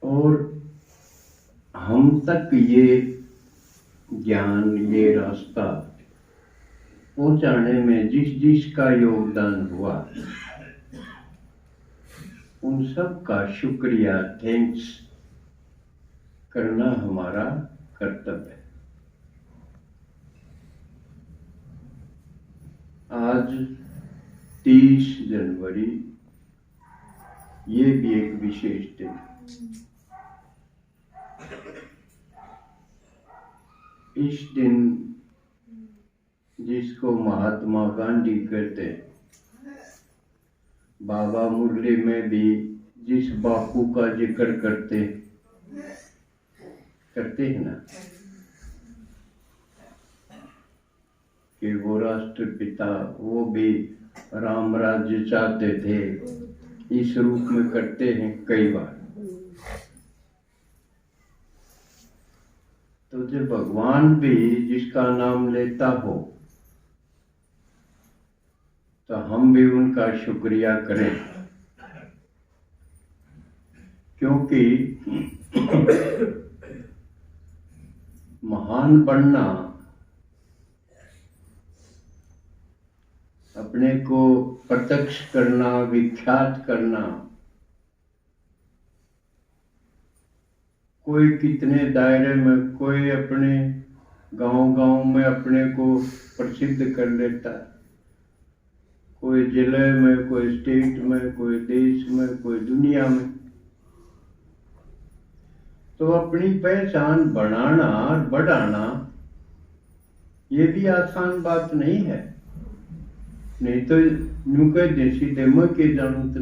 और हम तक ये ज्ञान, ये रास्ता पहुंचाने में जिस जिसका योगदान हुआ, उन सब का शुक्रिया, थैंक्स करना हमारा कर्तव्य है। आज 30 जनवरी, ये भी एक विशेष दिन है। इस दिन जिसको महात्मा गांधी कहते हैं, बाबा मुरली में भी जिस बापू का जिक्र करते हैं ना, कि वो राष्ट्रपिता, वो भी राम राज्य चाहते थे, इस रूप में करते हैं कई बार। तो जब भगवान भी जिसका नाम लेता हो, तो हम भी उनका शुक्रिया करें, क्योंकि महान बनना, अपने को प्रत्यक्ष करना, विख्यात करना, कोई कितने दायरे में, कोई अपने गांव में अपने को प्रसिद्ध कर लेता है, कोई जिले में, कोई स्टेट में, कोई देश में, कोई दुनिया में। तो अपनी पहचान बनाना और बढ़ाना ये भी आसान बात नहीं है। नहीं तो यूं कह दे सीधे मैं के जानूं तो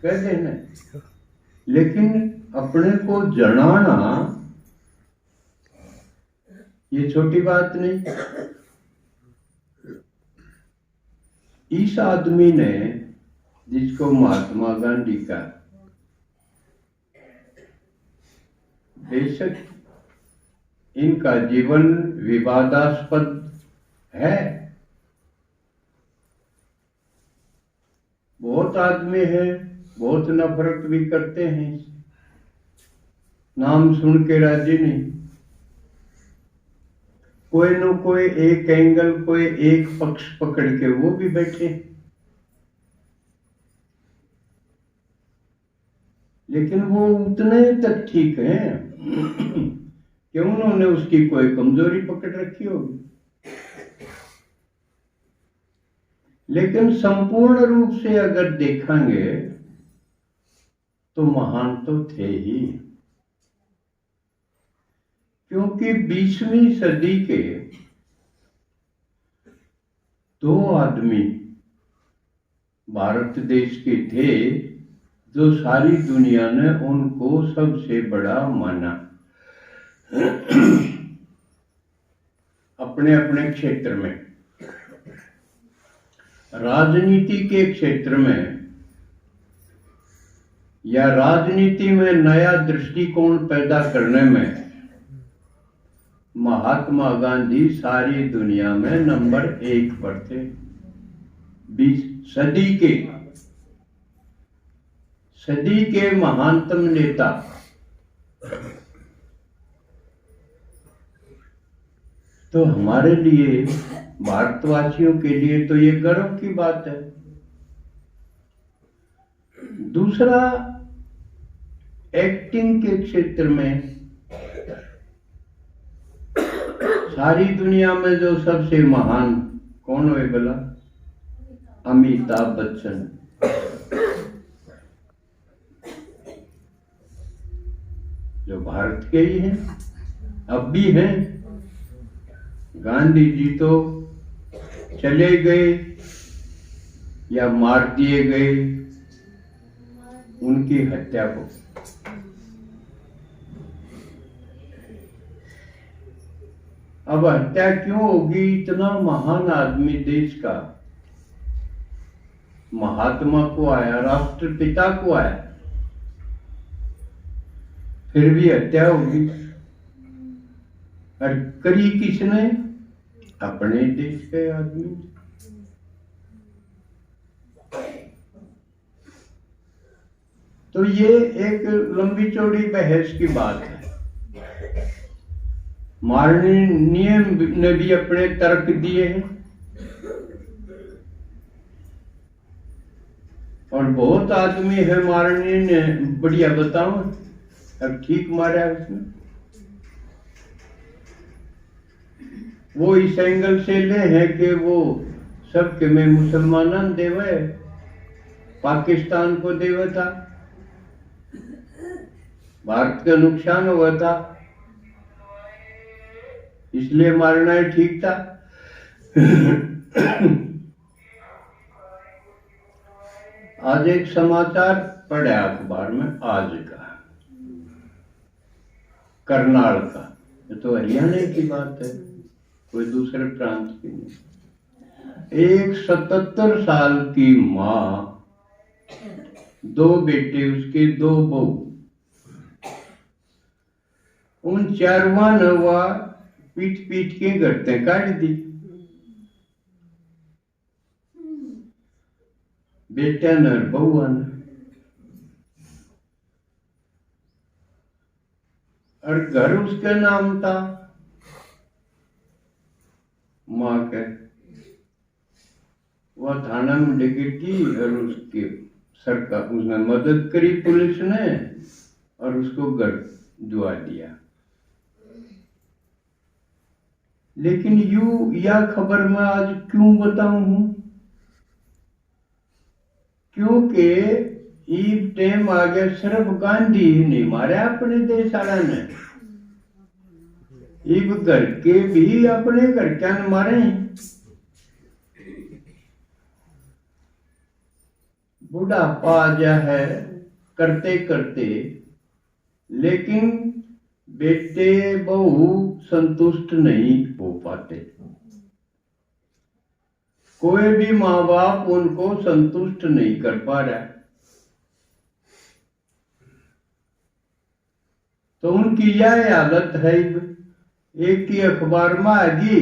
कह देना, लेकिन अपने को जनाना ये छोटी बात नहीं। इस आदमी ने, जिसको महात्मा गांधी का, बेशक इनका जीवन विवादास्पद है, बहुत आदमी है, बहुत नफरत भी करते हैं, नाम सुन के राजी नहीं। कोई न कोई एक एंगल, कोई एक पक्ष पकड़ के वो भी बैठे, लेकिन वो उतने तक ठीक है कि उन्होंने उसकी कोई कमजोरी पकड़ रखी होगी, लेकिन संपूर्ण रूप से अगर देखेंगे तो महान तो थे ही। क्योंकि 20वीं सदी के 2 आदमी भारत देश के थे, जो सारी दुनिया ने उनको सबसे बड़ा माना, अपने अपने क्षेत्र में। राजनीति के क्षेत्र में या राजनीति में नया दृष्टिकोण पैदा करने में महात्मा गांधी सारी दुनिया में नंबर 1 पर थे। 20 सदी के महानतम नेता। तो हमारे लिए, भारतवासियों के लिए तो ये गर्व की बात है। दूसरा, एक्टिंग के क्षेत्र में सारी दुनिया में जो सबसे महान कौन है भला? अमिताभ बच्चन। जो भारत के ही हैं, अब भी हैं। गांधी जी तो चले गए या मार दिए गए, उनकी हत्या को। अब हत्या क्यों होगी? इतना महान आदमी देश का, महात्मा को आया, राष्ट्रपिता को आया, फिर भी हत्या होगी। और करी किसने? अपने देश के आदमी। तो ये एक लंबी चौड़ी बहस की बात है। माननीय ने भी अपने तर्क दिए हैं और बहुत आदमी है मारने ने बढ़िया बताओ, अब ठीक मारा है उसने। वो इस एंगल से ले है कि वो सबके में मुसलमान देवे, पाकिस्तान को देवा था, भारत का नुकसान हुआ था, इसलिए मारना ही ठीक था। आज एक समाचार पढ़ा अखबार में आज का, करनाल का, ये तो हरियाणा की बात है, कोई दूसरे प्रांत की नहीं। एक 77 साल की माँ, 2 बेटे उसके, 2 बहू, उन 4वां नवा पीट पीट के गर्दन काट दी। बेटा न बहुआ न, और घर उसका नाम था माँ के। वह थाना में डिगी और उसके सरकार उसने मदद करी पुलिस ने और उसको घर दुआ दिया। लेकिन यू या खबर मैं आज क्यों बताऊं हूं, क्योंकि ईब टाइम आ गया, सिर्फ गांधी ही नहीं मारे अपने देश वाला ने, ईब घर के भी अपने घर क्या मारे। बुढ़ापा आ जा है करते करते, लेकिन बेटे बहू संतुष्ट नहीं हो पाते। कोई भी माँ बाप उनको संतुष्ट नहीं कर पा रहा, तो उनकी यह हालत है। एक ही अखबार में आगी,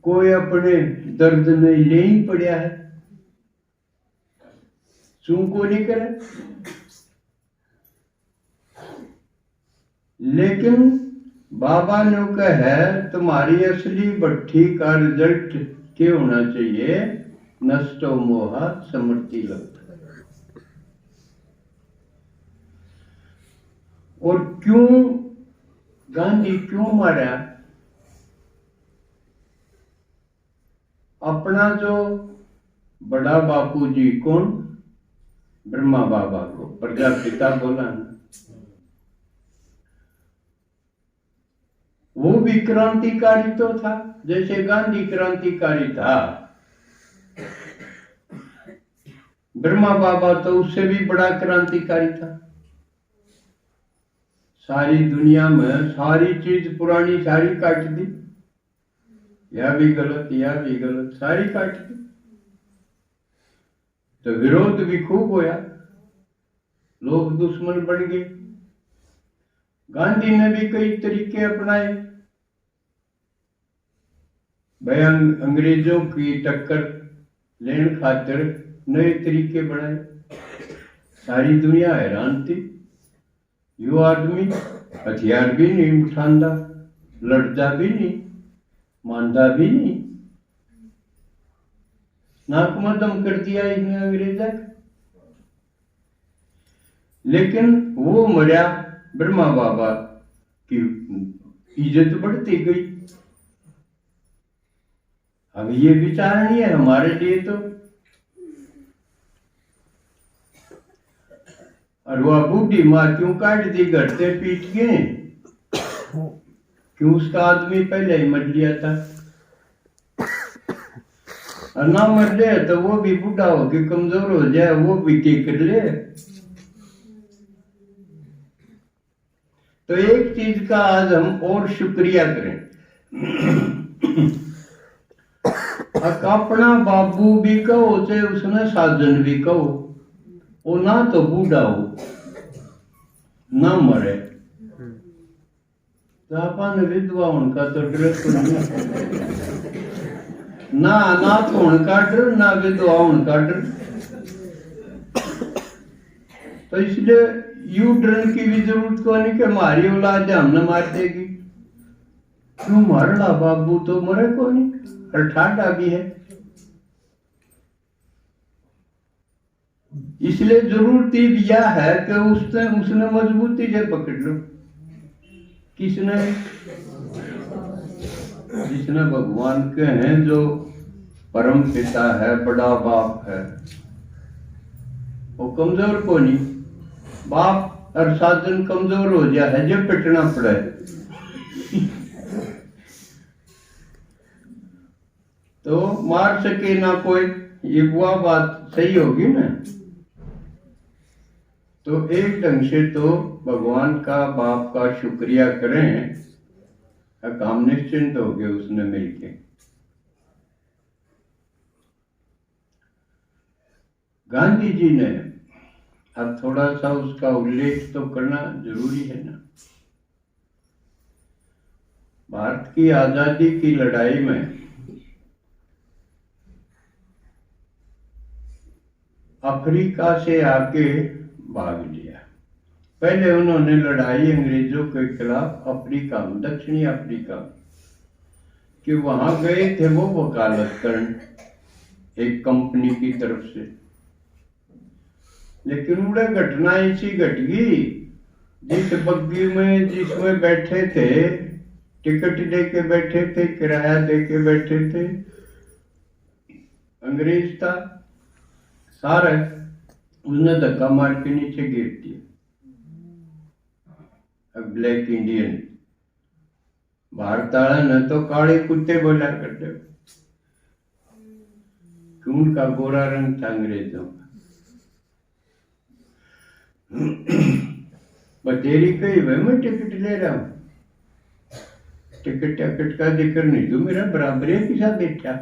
कोई अपने दर्द नहीं ले ही पड़ा है, चूं को नहीं करे। लेकिन बाबा ने कहा है तुम्हारी असली भट्ठी का रिजल्ट क्या होना चाहिए, नष्टो मोहा समृद्धि लब्ध। और क्यों गांधी क्यों मारा, अपना जो बड़ा बापूजी कौन, ब्रह्मा बाबा को प्रजापिता बोला ना, वो भी क्रांतिकारी तो था जैसे गांधी क्रांतिकारी था। ब्रह्मा बाबा तो उससे भी बड़ा क्रांतिकारी था। सारी दुनिया में सारी चीज पुरानी सारी काट दी, यह भी गलत यह भी गलत, सारी काट दी, तो विरोध भी खूब होया, लोग दुश्मन बन गए। गांधी ने भी कई तरीके अपनाए, भाई अंग्रेजों की टक्कर लेने खातिर नए तरीके बनाए। सारी दुनिया हैरान थी, यो आदमी हथियार भी नहीं उठांदा, लड़ता भी नहीं, मानता भी नहीं, नाक में दम कर दिया इसने अंग्रेजा का। लेकिन वो मरा, ब्रह्मा बाबा की इज्जत बढ़ती गई। अब ये विचारणी है हमारे लिए तो। और वह बूढ़ी माँ क्यों काट दी, घर से पीट गए, क्यों उसका आदमी पहले ही मर लिया था, और ना मर ले तो वो भी बूढ़ा हो के कमजोर हो जाए, वो भी क्या कर ले। तो एक चीज का आज हम और शुक्रिया करें, अपना बाबू भी कहो चाहे उसने साजन भी कहो, वो ना तो बूढ़ा हो ना मरे, तो अपन विधवा उनका तो डर तो ना अनाथ होने का डर, ना विधवा होने का डर। तो इसलिए यू डरने की भी जरूरत को नहीं कि हमारी औलाद हमने मार देगी। क्यों मारना, बाबू तो मरे को नहीं, ठाडा भी है। इसलिए जरूरत यह है कि उसने मजबूती से पकड़ लो। किसने? जिसने भगवान के हैं, जो परम पिता है, बड़ा बाप है, वो कमजोर को नहीं। बाप और साधन कमजोर हो गया है, जब पिटना पड़े। तो मार सके ना कोई, ये वो बात सही होगी ना। तो एक ढंग से तो भगवान का, बाप का शुक्रिया करें, काम निश्चिंत हो गए उसने मिलके। गांधी जी ने, अब थोड़ा सा उसका उल्लेख तो करना जरूरी है ना। भारत की आजादी की लड़ाई में अफ्रीका से आके भाग लिया। पहले उन्होंने लड़ाई अंग्रेजों के खिलाफ अफ्रीका में, दक्षिणी अफ्रीका कि वहां गए थे वो वकालत करने एक कंपनी की तरफ से। लेकिन उड़े घटना ऐसी घट गई, जिस बग्गी में जिसमें बैठे थे, टिकट दे के बैठे थे, किराया दे के बैठे थे, अंग्रेज था सारा, उसने धक्का मार के नीचे गिर दिया। ब्लैक इंडियन, भारत वाला न तो काले कुत्ते बोला करते, क्यों का गोरा रंग था अंग्रेजों का। बतेरी कही भाई मैं टिकट ले रहा हूं, टिकट का जिक्र नहीं, तू मेरा बराबरी के साथ बैठा।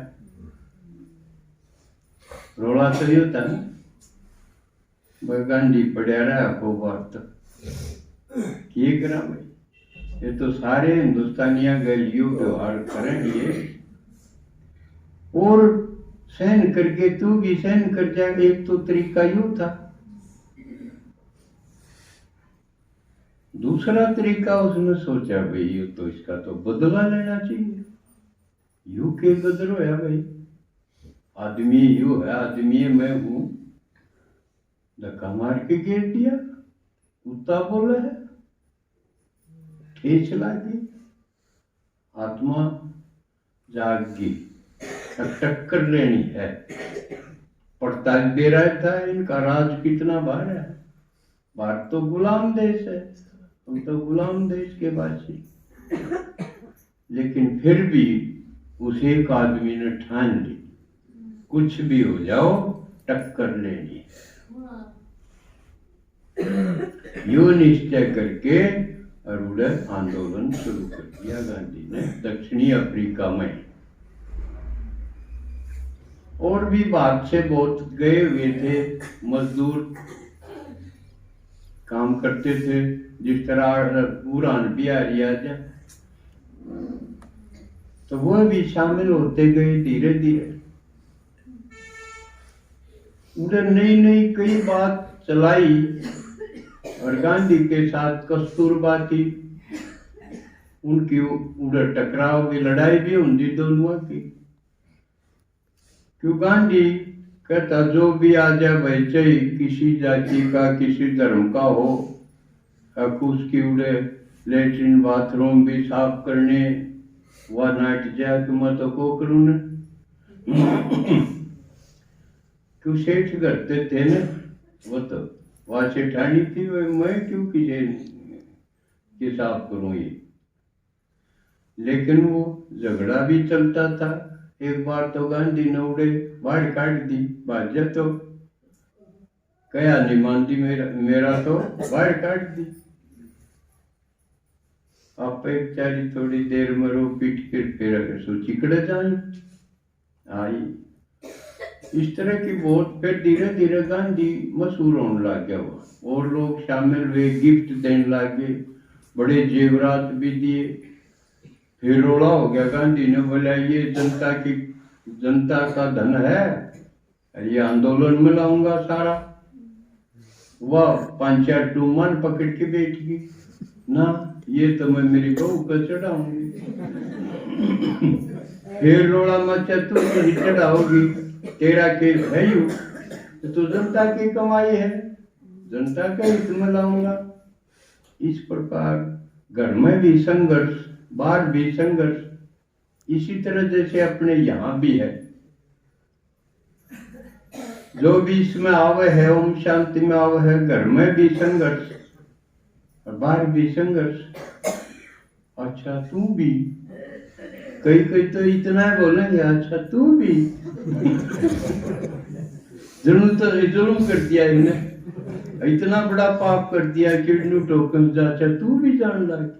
रोला तो ये था ना, गांधी पढ़ा रहा को बात किए करा भाई, ये तो सारे हिंदुस्तानिया गलियों व्यवहार करेंगे और सहन करके तू भी सहन कर जाएगा। एक तो तरीका यूं था, दूसरा तरीका उसने सोचा भाई ये तो इसका तो बदला लेना चाहिए। यू के बदलो है भाई, आदमी यू है, आदमी मैं हूं, धक्का मार के गिर दिया, कुत्ता बोला है, ठेस लागी, आत्मा जागी, टक्कर लेनी है। पड़ता दे रहा था इनका राज कितना बार है। भारत तो गुलाम देश है, हम तो गुलाम देश के वासी। लेकिन फिर भी उस एक आदमी ने ठान ली, कुछ भी हो जाओ टक्कर लेनी है। यो निश्चय करके अरुण आंदोलन शुरू कर दिया गांधी ने दक्षिणी अफ्रीका में। और भी बात से बहुत गए हुए थे मजदूर, काम करते थे, जिस तरह पुरान बिहारी आज, तो वो भी शामिल होते गए धीरे धीरे। उधर नई नई कई बात चलाई और गांधी के साथ कस्तूरबा थी, उनकी उधर टकराव की लड़ाई भी होती दोनों की। क्यों गांधी कहता जो भी आ जाए भाई, चाहे किसी जाति का किसी धर्म का हो, उसकी उड़े लेटरिन बाथरूम भी साफ करने वह नाट जाए कि मैं तो को करूँ न। क्यों सेठ करते थे ना, वो तो वहां सेठानी थी, मैं क्यों किसी के साफ करूं ये। लेकिन वो झगड़ा भी चलता था। एक बार तो गांधी ने उड़े बाढ़ काट दी, भाजपा तो कया नहीं मानती, मेरा तो बाढ़ काट दी। आप एक चारी थोड़ी देर में रो पीट कर फिर सो चिकड़े जाए आई। इस तरह की बहुत, फिर धीरे धीरे गांधी मशहूर होने लग गया हुआ और लोग शामिल हुए, गिफ्ट देने लगे, बड़े जेवरात भी दिए। फिर रोड़ा हो गया, गांधी ने बोला ये जनता का धन है, ये आंदोलन में लाऊंगा सारा। वह 5-4 टूमान पकड़ के बैठ गई ना, ये तो मैं मेरी बहू को चढ़ाऊंगी। फिर रोड़ा मचा, तू नहीं चढ़ाओगी, तेरा केस है यू, तो जनता की कमाई है, जनता का हित में लाऊंगा। इस प्रकार घर में भी संघर्ष, बाहर भी संघर्ष, इसी तरह जैसे अपने यहाँ भी है। जो भी इसमें आवे है, ओम शांति में आवे है, घर में भी संघर्ष और बाहर भी संघर्ष। अच्छा तू भी, कई तो इतना बोलेंगे, अच्छा तू भी जुल्म कर दिया इन्हें, इतना बड़ा पाप कर दिया कि टोकन जा, अच्छा तू भी जान लग।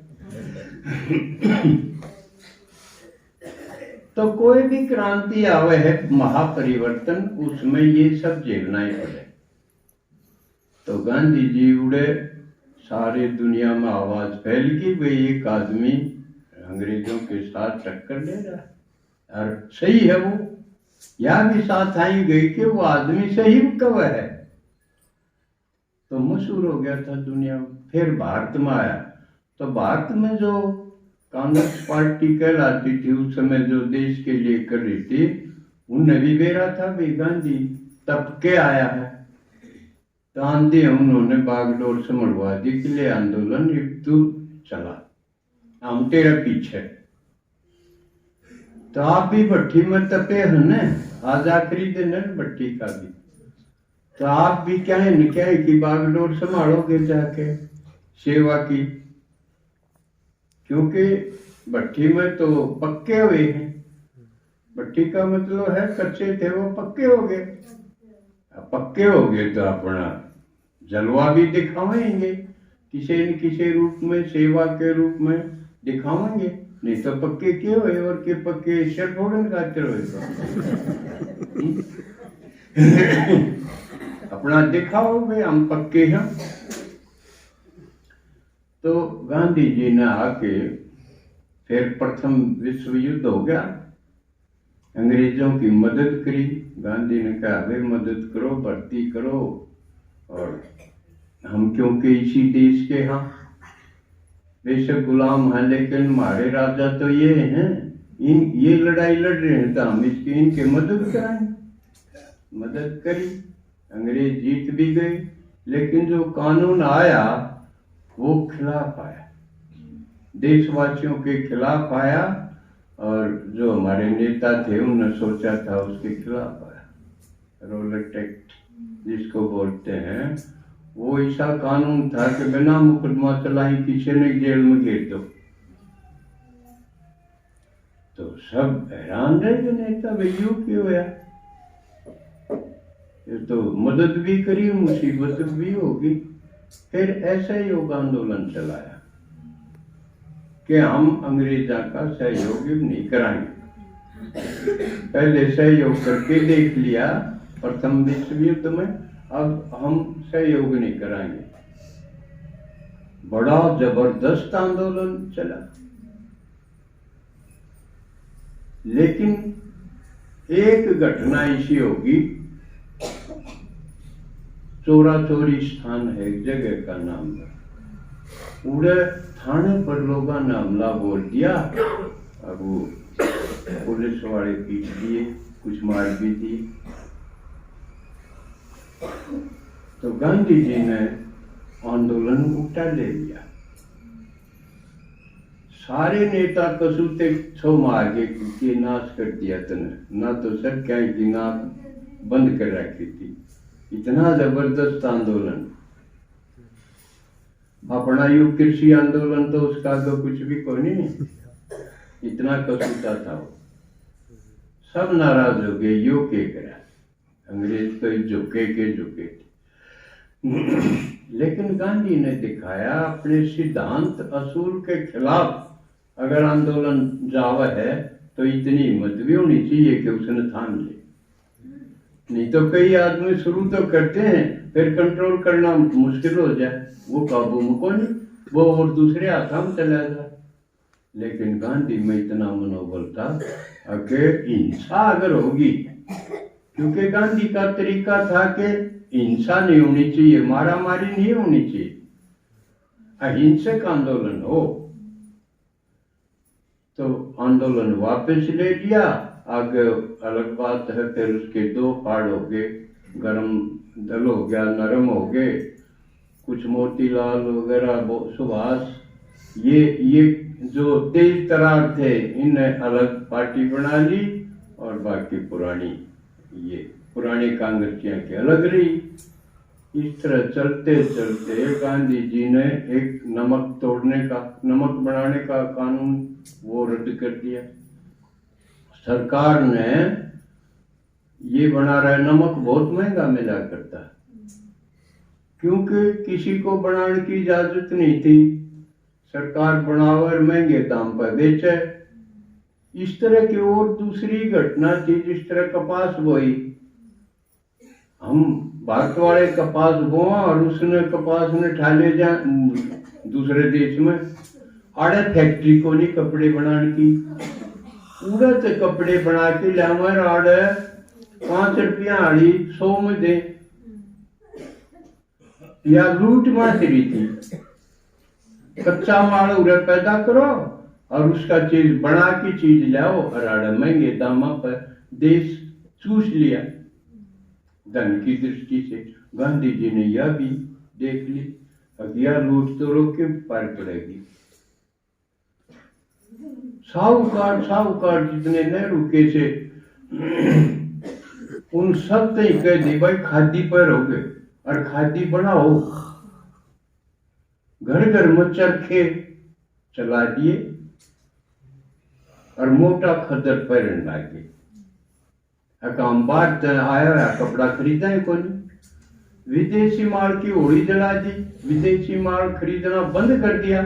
तो कोई भी क्रांति आवे है, महापरिवर्तन, उसमें ये सब झेलना ही पड़े। तो गांधी जी उड़े, सारे दुनिया में आवाज फैल गई, वे एक आदमी अंग्रेजों के साथ टक्कर ले रहा है और सही है वो, या भी साथ आई गई कि वो आदमी सही कब है, तो मशहूर हो गया था दुनिया में। फिर भारत में आया, तो भारत में जो कांग्रेस पार्टी कहलाती थी उस समय, जो देश के लिए कर रही थी, उनने भी बेरा था भाई गांधी तब के आया है, तो आंधी उन्होंने बागडोर से मरवा दी कि ले आंदोलन, एक तू चला, हम तेरे पीछे। तो आप भी भट्टी में तपे है न, आज आखिरी दिन है भट्टी का भी, तो आप भी क्या है कि बागडोर संभालोगे जाके सेवा की, क्योंकि भट्टी में तो पक्के हुए हैं। भट्टी का मतलब है कच्चे थे वो पक्के हो गए, पक्के हो गए तो अपना जलवा भी दिखावेंगे किसी न किसी रूप में, सेवा के रूप में दिखावेंगे, नहीं तो पक्के क्यों हुए, और के पक्के शर फोड़न खातिर हुए अपना दिखाओ भाई हम पक्के हैं। तो गांधी जी ने आके फिर प्रथम विश्व युद्ध हो गया, अंग्रेजों की मदद करी। गांधी ने कहा भाई मदद करो, भर्ती करो, और हम क्योंकि इसी देश के हैं, बेशक गुलाम हैं, लेकिन हमारे राजा तो ये हैं, ये लड़ाई लड़ रहे हैं, तो हम इनके मदद कराएं। मदद करी, अंग्रेज जीत भी गए, लेकिन जो कानून आया वो खिलाफ आया, देशवासियों के खिलाफ आया, और जो हमारे नेता थे उन्होंने सोचा था उसके खिलाफ आया। रोलेट एक्ट जिसको बोलते हैं, वो ऐसा कानून था कि बिना मुकदमा चलाई किसी ने जेल में घेर दो। तो सब हैरान रहे नेता, भैया क्यों होया, ये तो मदद भी करी, मुसीबत भी होगी। फिर ऐसा ही योग आंदोलन चलाया कि हम अंग्रेजा का सहयोग नहीं कराएंगे। पहले सहयोग करके देख लिया प्रथम विश्व युद्ध में, अब हम सहयोग नहीं कराएंगे। बड़ा जबरदस्त आंदोलन चला, लेकिन एक घटना ऐसी होगी, चोरा चोरी स्थान है एक जगह का नाम है, पूरे थाने पर लोगों ने हमला बोल दिया, अब वो पुलिस वाले पीट दिए, कुछ मार भी दी। तो गांधी जी ने आंदोलन उठा ले लिया, सारे नेता कसूते छो मार के नाश कर दिया तने, ना तो सर क्या की ना बंद कर रखी थी। इतना जबरदस्त आंदोलन, अपना युग कृषि आंदोलन तो उसका तो कुछ भी कोई नहीं, इतना कसूता था वो। सब नाराज हो गए, यो के करा, अंग्रेज तो झुके के झुके। लेकिन गांधी ने दिखाया अपने सिद्धांत असूल के खिलाफ अगर आंदोलन जावा है तो इतनी हिम्मत भी होनी चाहिए कि उसने थाम ले। नहीं तो कई आदमी शुरू तो करते हैं, फिर कंट्रोल करना मुश्किल हो जाए, वो काबू में को नहीं, वो और दूसरे हाथ में चला जाए। लेकिन गांधी में इतना मनोबल था कि हिंसा अगर होगी, क्योंकि गांधी का तरीका था कि हिंसा नहीं होनी चाहिए, मारामारी नहीं होनी चाहिए, अहिंसक आंदोलन हो। तो आंदोलन वापस ले लिया, आगे अलग बात है, फिर उसके दो फाड़ हो गए, गरम दल हो गया, नरम हो गए, कुछ मोतीलाल वगैरह सुभाष, ये जो तेज तरार थे इन्हें अलग पार्टी बना ली, और बाकी पुरानी कांग्रेसियां की अलग रही। इस तरह चलते चलते गांधी जी ने एक नमक बनाने का कानून वो रद्द कर दिया। सरकार ने ये बना रहा है, नमक बहुत महंगा मिला करता है, क्योंकि किसी को बनाने की इजाजत नहीं थी, सरकार बनावर महंगे दाम पर बेचे। इस तरह की और दूसरी घटना थी, जिस तरह कपास बोई, हम भारत वाले कपास बोआ और उसने कपास ने ठाले जा दूसरे देश में, आड़े फैक्ट्री को नहीं कपड़े बनाने की, उड़े से कपड़े बना के लावर, आड़े 5 रुपया आड़ी 100 में दे, या लूट मारी थी। कच्चा माल उड़े पैदा करो और उसका चीज बना के चीज लाओ, और आड़े महंगे दामों पर देश चूस लिया। धन की दृष्टि से गांधी जी ने यह भी देख ली, अब यह लूट तो रोके पार पड़ेगी। साहूकार जितने न रुके से उन सब ने कह दी, भाई खादी पर हो गए और खादी बनाओ, घर घर में चरखे चला दिए और मोटा खदर पहन लागे। काम बात आया कपड़ा खरीदा है कोई, विदेशी माल की होली जला दी, विदेशी माल खरीदना बंद कर दिया।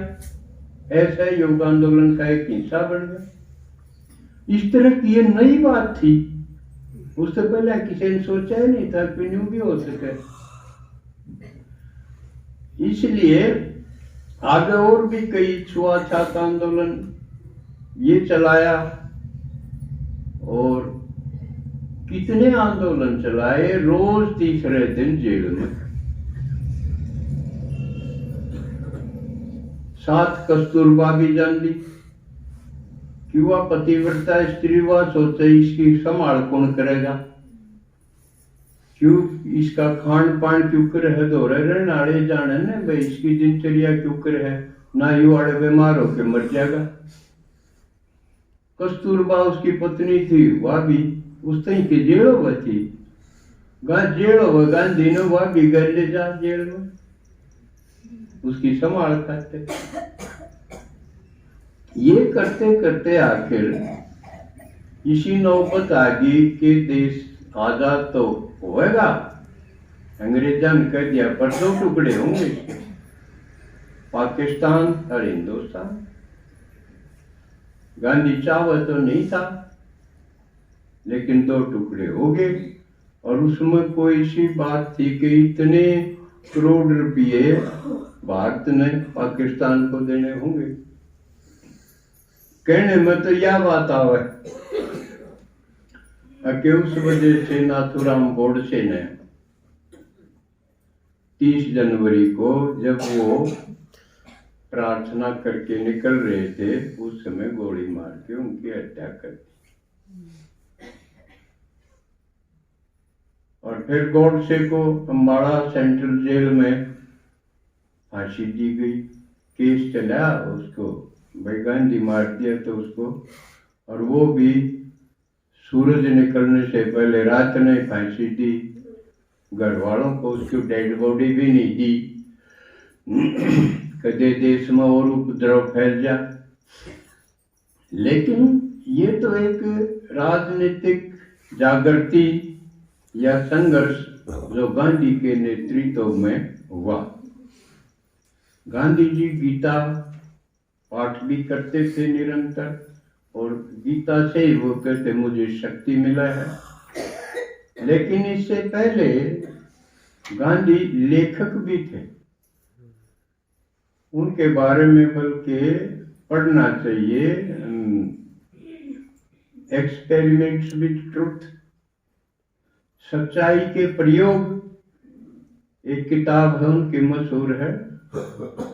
ऐसा योग आंदोलन का एक हिस्सा बन गया। इस तरह की ये नई बात थी, उससे पहले किसी ने सोचा ही नहीं था कि यूं भी हो सके। इसलिए आगे और भी कई छुआछूत आंदोलन ये चलाया, और कितने आंदोलन चलाए, रोज तीसरे दिन जेल में। 7 कस्तूरबा भी जान ली कि वह पतिव्रता स्त्री, वह सोचे इसकी संभाल कौन करेगा, क्यों इसका खान पान क्यों कर है, दो रहने आड़े जाने ने भाई, इसकी दिनचर्या क्यों कर है, ना यू आड़े बीमार होके मर जाएगा। कस्तूरबा उसकी पत्नी थी, वह भी उस तरह की जेल हुआ थी, जेल हुआ गांधी ने वह भी घर ले जा जेल में, उसकी संभाल करते। ये करते करते आखिर इसी नौबत आ गई कि देश आजाद तो होएगा, अंग्रेजा ने कह दिया पर 2 टुकड़े होंगे, पाकिस्तान और हिंदुस्तान। गांधी चाहवा तो नहीं था, लेकिन 2 टुकड़े हो गए, और उसमें कोई सी बात थी कि इतने करोड़ रुपये भारत ने पाकिस्तान को देने होंगे। कहने में तो यह बात आवे कि उस वजह से नाथूराम गोडसे ने 30 जनवरी को जब वो प्रार्थना करके निकल रहे थे, उस समय गोली मार के उनकी हत्या कर दी। और फिर गोडसे को अम्बाड़ा सेंट्रल जेल में फांसी दी गई। केस चला उसको, भाई गांधी मार दिया तो उसको, और वो भी सूरज निकलने से पहले रात ने फांसी दी। घर वालों को उसकी डेड बॉडी भी नहीं दी, कदे देश में और उपद्रव फैल जा। लेकिन ये तो एक राजनीतिक जागृति या संघर्ष जो गांधी के नेतृत्व में हुआ। गांधी जी गीता पाठ भी करते थे निरंतर, और गीता से ही वो कहते मुझे शक्ति मिला है। लेकिन इससे पहले गांधी लेखक भी थे, उनके बारे में बल्कि पढ़ना चाहिए, एक्सपेरिमेंट्स विद ट्रुथ, सच्चाई के प्रयोग एक किताब है उनकी मशहूर है,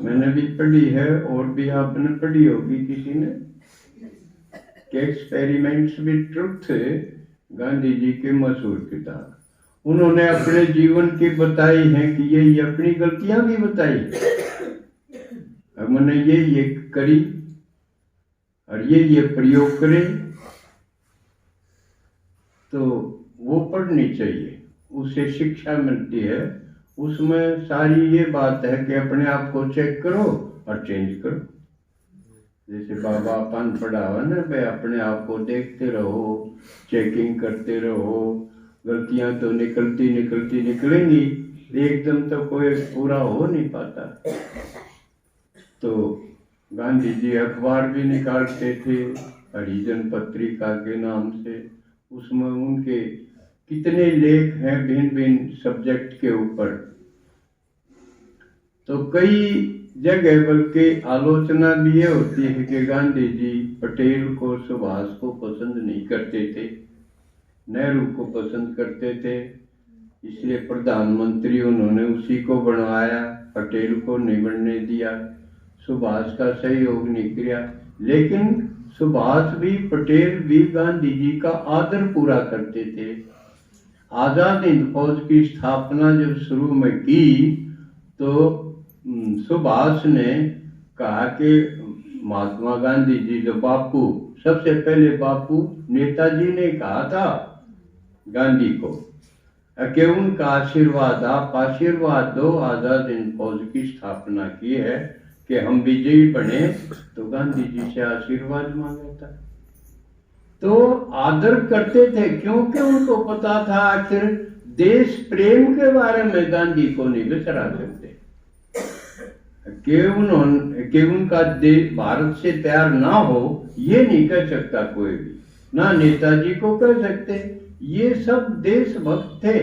मैंने भी पढ़ी है और भी आपने पढ़ी होगी किसी ने, कि experiments with truth, Gandhi ji की मशहूर किताब। उन्होंने अपने जीवन की बताई है कि ये अपनी गलतियां भी बताई, अब मैंने ये करी और ये प्रयोग करे, तो वो पढ़नी चाहिए, उससे शिक्षा मिलती है। उसमें सारी ये बात है कि अपने आप को चेक करो और चेंज करो। जैसे बाबा अपन पढ़ावा ना भाई, अपने आप को देखते रहो, चेकिंग करते रहो, गलतियां तो निकलेंगी, एकदम तो कोई पूरा हो नहीं पाता। तो गांधी जी अखबार भी निकालते थे हरिजन पत्रिका के नाम से, उसमें उनके कितने लेख हैं भिन्न भिन्न सब्जेक्ट के ऊपर। तो कई जगह बल्कि आलोचना भी ये होती है कि गांधी जी पटेल को, सुभाष को पसंद नहीं करते थे, नेहरू को पसंद करते थे, इसलिए प्रधानमंत्री उन्होंने उसी को बनवाया, पटेल को नहीं बनने दिया, सुभाष का सहयोग नहीं किया। लेकिन सुभाष भी पटेल भी गांधी जी का आदर पूरा करते थे। आजाद हिंद फौज की स्थापना जब शुरू में की तो सुभाष ने कहा कि महात्मा गांधी जी जो बापू, सबसे पहले बापू नेताजी ने कहा था गांधी को कि उनका आशीर्वाद, आप आशीर्वाद दो, आजाद हिंद फौज की स्थापना की है कि हम विजयी बने, तो गांधी जी से आशीर्वाद मांगा था। तो आदर करते थे क्योंकि उनको पता था आखिर देश प्रेम के बारे में गांधी को नहीं बिसरा सकते, कि उनका देश भारत से प्यार ना हो ये नहीं कह सकता कोई भी, ना नेताजी को कह सकते। ये सब देशभक्त थे,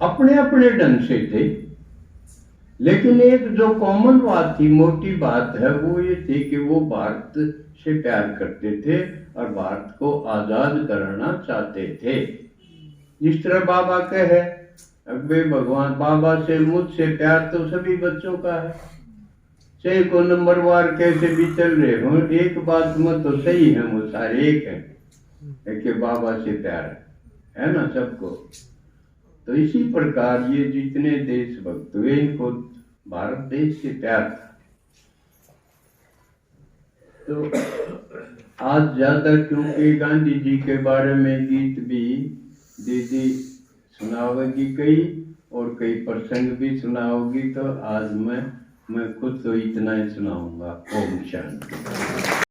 अपने अपने ढंग से थे, लेकिन एक जो कॉमन बात थी, मोटी बात है, वो ये थी कि वो भारत से प्यार करते थे और भारत को आजाद करना चाहते थे। जिस तरह बाबा कहे, अबे भगवान बाबा से मुझसे प्यार तो सभी बच्चों का है, चाहे को नंबरवार कैसे भी चल रहे हो, एक बात में तो सही है, वो सारे एक है कि बाबा से प्यार है ना सबको। तो इसी प्रकार ये जितने देशभक्त हुए, इनको भारत देश से प्यार था। तो आज ज्यादा क्योंकि गांधी जी के बारे में गीत भी दीदी सुनाओगी कई, और कई प्रसंग भी सुनाओगी, तो आज मैं खुद तो इतना ही सुनाऊंगा। ओम शांति।